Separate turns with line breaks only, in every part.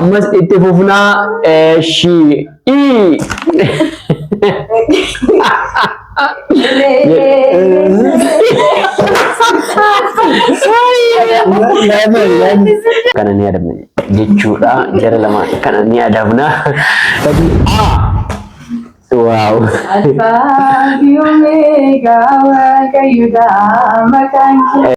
ammas itti fufnaa shi kana ni adabna jechuudha jara lama kana ni adabna tadi wow
alfa omega wa kayuda makanki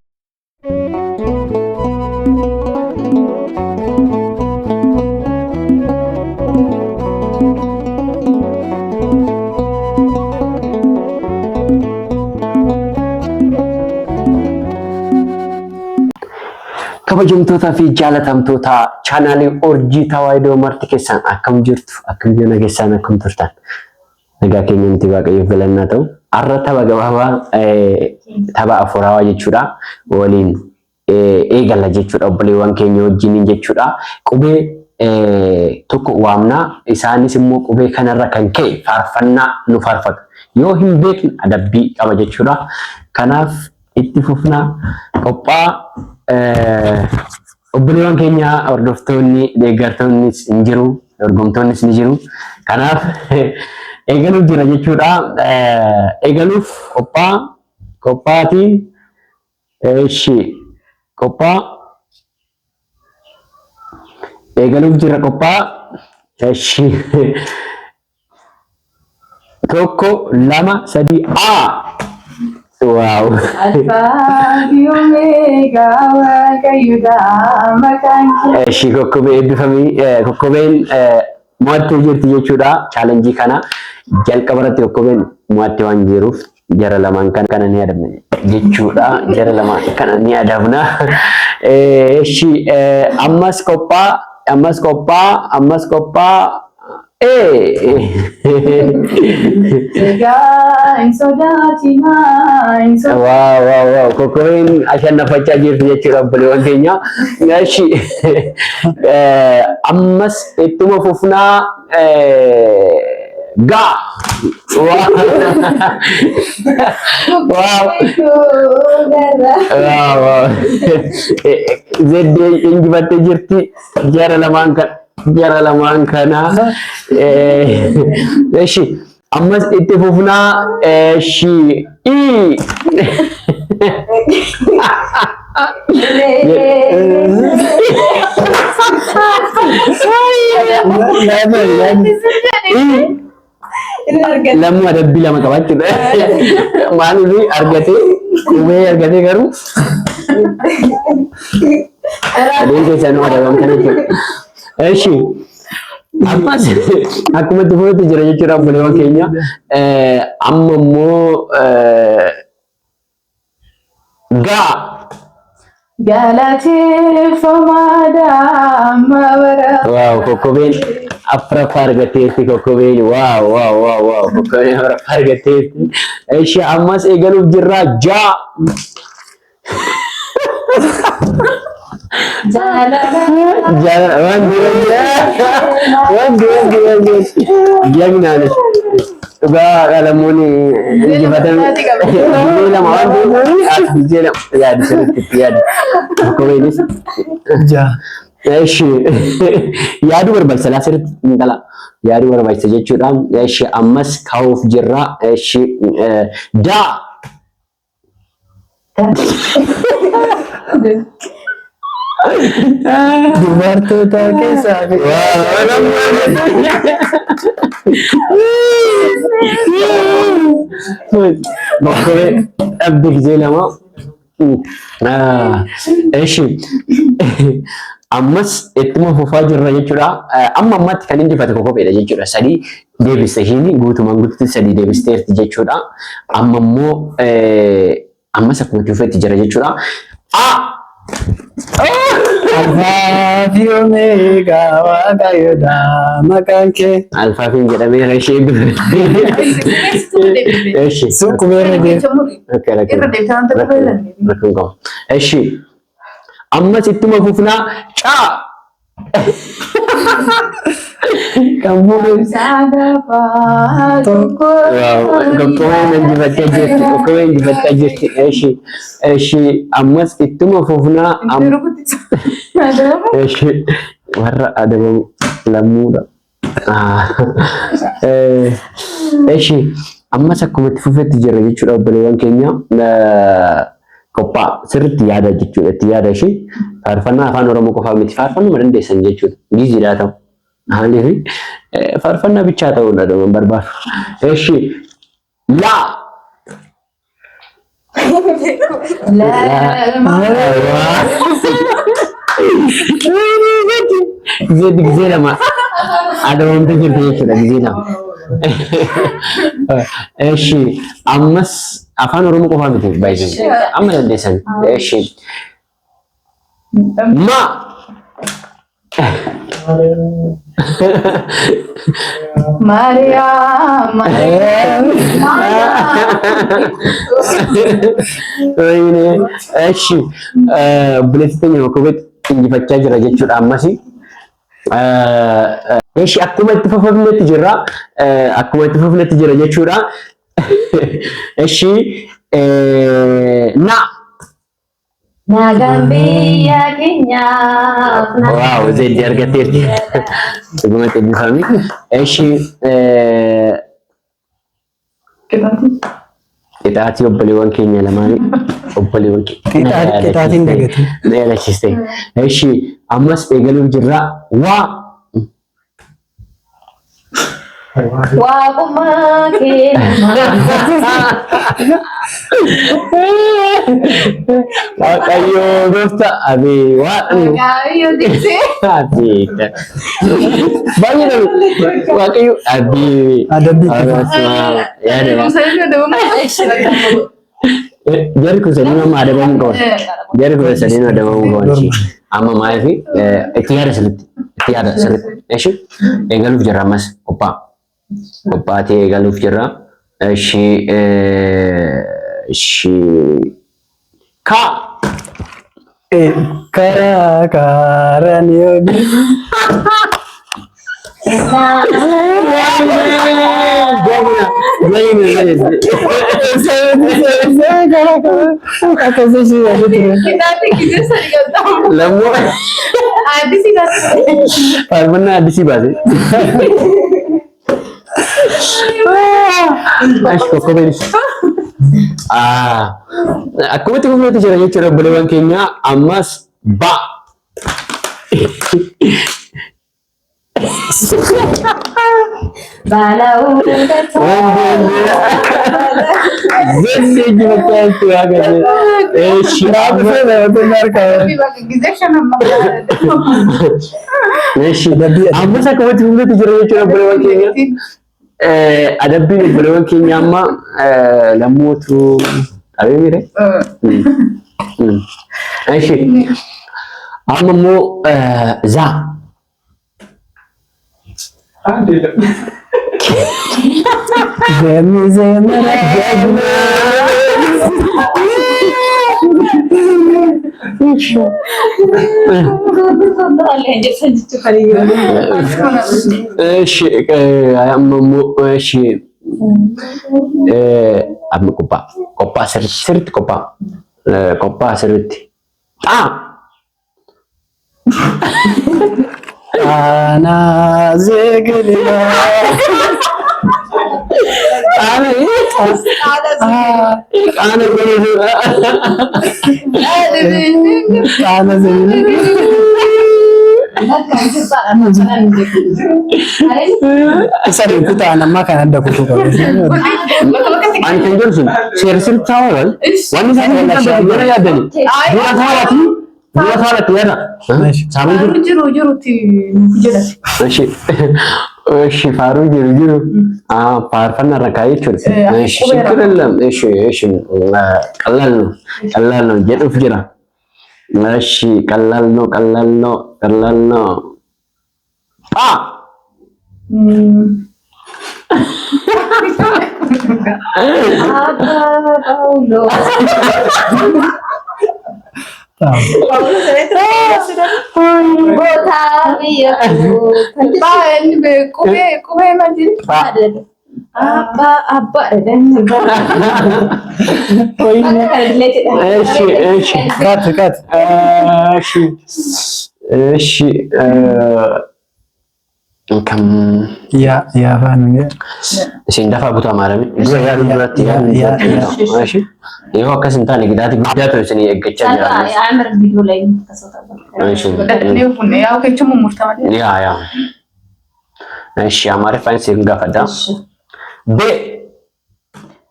kabajamtoota fi jaalatamtoota chaanaalii Urjii Tawaahidoo marti keessan akkam jirtu akkam jiru keessan akkam turtan nagaa keenya nuti waaqayyoof galannaa ta'u har'a tapha gabaabaa tapha afuurawaa jechuudha waliin eegalla jechuudha obboleewwan keenya wajjin jechuudha qubee tokko waamna isaanis immoo qubee kanarra kan ka'e faarfannaa nu faarfatu yoo hin beekne adabbii qaba jechuudha kanaaf itti fufna qophii obboleewwan keenya hordoftoonni deeggartoonnis hin jiru dorgomtoonnis ni jiru kanaaf eegaluuf jira jechuudha eegaluuf qophaati eeshi qophii eegaluuf jira qophii eeshi tokko lama sadii wow alfa omega wa kayuda makanki
eeshi kokkobee eebbifamii kokkobeen mo'attee jirti jechuudha chaalenjii kana jalqabarratti kokkobeen mo'attee waan jiruuf jara lamaan kana ni adabna jechuudha jara lamaan kana ni adabna eeshi ammas qophii wow kokkobeen ashannafachaa jirti jechuudha obboleewwan keenya eeshi ammas ittuma fufnaa wow zedde injifattee jirti jara lamaan kana eeshi ammas itti fufnaa eeshi lamu adabbii lama qabaachuudha maaliif qubee argatee garuu adeemsa nu adabamtan jechuudha eeshi ammas akkuma itti fufetti jira jechuudha obboleewwan keenya amma immoo
galateeffamaadha amma bara
wow kokkobeen afuraffaa argatteetti kokkobeen wow kokkobeen afuraffaa argatteetti eeshi ammas eegaluuf jirra Jangan Tuga kalamun jabatan lama ya disebut aku ini eeshi yaadu barbaachisa laasirratti intala yaadu barbaachisa jechuudha eeshi ammas kaa'uuf jirra eeshi dubartoota keessaa bakkolee dhabde gisee lama eeshi ammas ittuma fufaa jirra jechuudha amma ammatti kan injifate kopheedha jechuudha sadii deebiste isheen guutumaan guututti sadii deebisteerti jechuudha amma immoo ammas akkuma cufetti jira jechuudha
Alfa fi Omega Waaqayyoodha maqaan kee.
Alfa fi jedhamee ishee eeshi
Sukkubeerra
deemu. Eeshi ammas ittuma fufnaa kamu kokoen dibatta jirti eshi ammas ittuma fufnaa eshi warra adabamu lammuudha. Eshi ammas akkuma itti fufetti jira jechuudha obboleewwan keenya. Qophii sirriitti yaada jechuudha. Itti yaada ishee faarfannaa afaan Oromoo qofaa miti faarfannuma dandeessan jechuudha. Giziidhaa ta'u. Haalifi faarfannaa bichaa ta'uudha dha barbaadu. Eshi laa ጊዜ ለማ አደረምተ ጅርት ይችላል ጊዜ ነው። እሺ አምስ አፋን ኦሮሞ ቆፋ ምት ባይዘ አመለ እንደሰን እሺ ማ
ማርያም
እሺ ብለስተኛ ነው ኮበት እንዲፈቻ ጅራ ጀቹ አማሲ እሺ akkuma itti fufnetti jira jechuudha. Eshi na
Nagambia Kenya.
Wow, zedi argateerti. Dhugumatti eebbifame. Eshi qixaatii obboleewwan keenya lamaanii obboleewwan
qixaatiin dagate.
Dheerachiste. Eshi ammas eegaluuf jirra. Waa
Waaquma keenya.
Waaqayyo gooftaa abee waaqni.
Waaqayyo diksee.
Abeeta. Baay'ee nama waaqayyo abee.
Adabbii
Jarri kun sadii nama adabamu qaban. Jarri kun sadii nama adabamu qaban. Amma maafi itti yaada sirriitti. Eshi eegaluuf jirra ammas qophaatee eegaluuf jirra. Eshi ka
karan yodi
akkuma itti fufnetti jira jechuudha obboleewwan keenya. Ammas ba ammas akkuma itti fufnetti jira jechuudha obboleewwan keenya. Adabbiin obboleewwan keenya amma lammuutu qabee mire. Eshi amma immoo zaa amma qophii sirriitti qophii sirriitti
ana zegelina Sorry, kita anak makan ada kutu kalau.
Ani kan jorsun, share tawal. Wani saya nak share ya dani. Dua salat ya nak. Sama
Juru ti jelas.
Eshi faru jiru. Faarfannaa rakai chur. Eshi shukran. Eshi kalal no jedhuuf jira. Eshi kalal no.
Paulo.
እሺ ከም
ያ ፋን
ሲንዳፋ ቡታ ማረም ያ ዱራት ያ እሺ ይሄው ከስንታ ንግዳት ጉዳት ነው እኔ እገቻ ይላል
አምር ቪዲዮ ላይ ተሰጣጣ
እሺ
ያው ከችሙ ሙርታማ
ያ እሺ አማረ ፋይንስ ይንጋፈዳ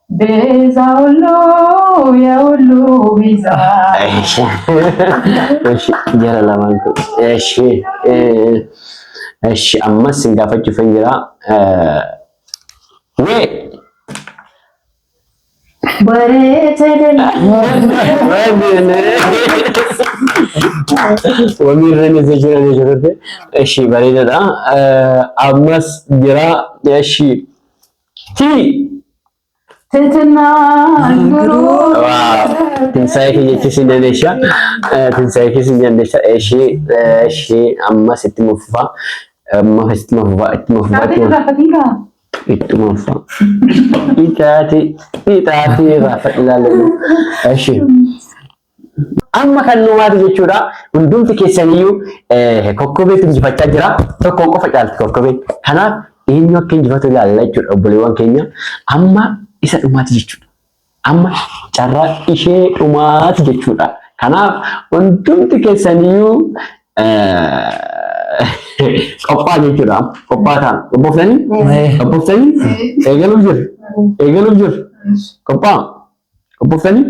ቤዛ ሁሉ የሁሉ ቤዛ
እሺ ጀራ ለማንኩ እሺ አማስ እንጋፈጭ ፈንጅራ ወሚረን ዘጀራ ዘጀረተ እሺ ባሪዳ አማስ ጀራ እሺ ቲ
ትትና ጉሩ
ትንሳኤ ከየችስ እንደነሻ ትንሳኤ ከየችስ እንደነሻ እሺ አማ ስትመፋ ኢታቲ ራፈላለ እሺ amma kan numaati jechuudha hundumti keessaniyyuu kokkobeetu injifachaa jira tokkoon qofa caalti kokkobeen kanaaf eenyu akka injifatu ilaalla jechuudha obboleewwan keenya amma isa dhumaati jechuudha amma carraa ishee dhumaati jechuudha kanaaf hundumti keessaniyyuu qophii jechuudha qophaataan qophooftanii eegaluuf jiru qophooftanii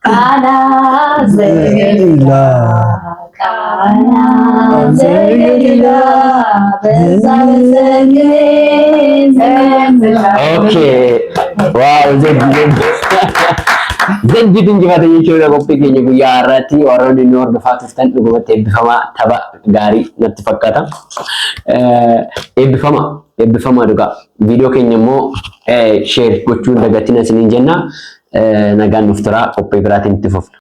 Kana zegedila beza
okay wow Zanjit injifate jechuudha qophii keenya guyyaa har'aatti warroonni nu hordofaa turtan dhugumatti eebbifamaa tapha gaarii natti fakkaata. Eebbifamaa dhugaa. Viidiyoo keenya immoo sheer gochuun dagatina isiniin jenna. Nagaan nuuf turaa qophii biraatiin itti fufna.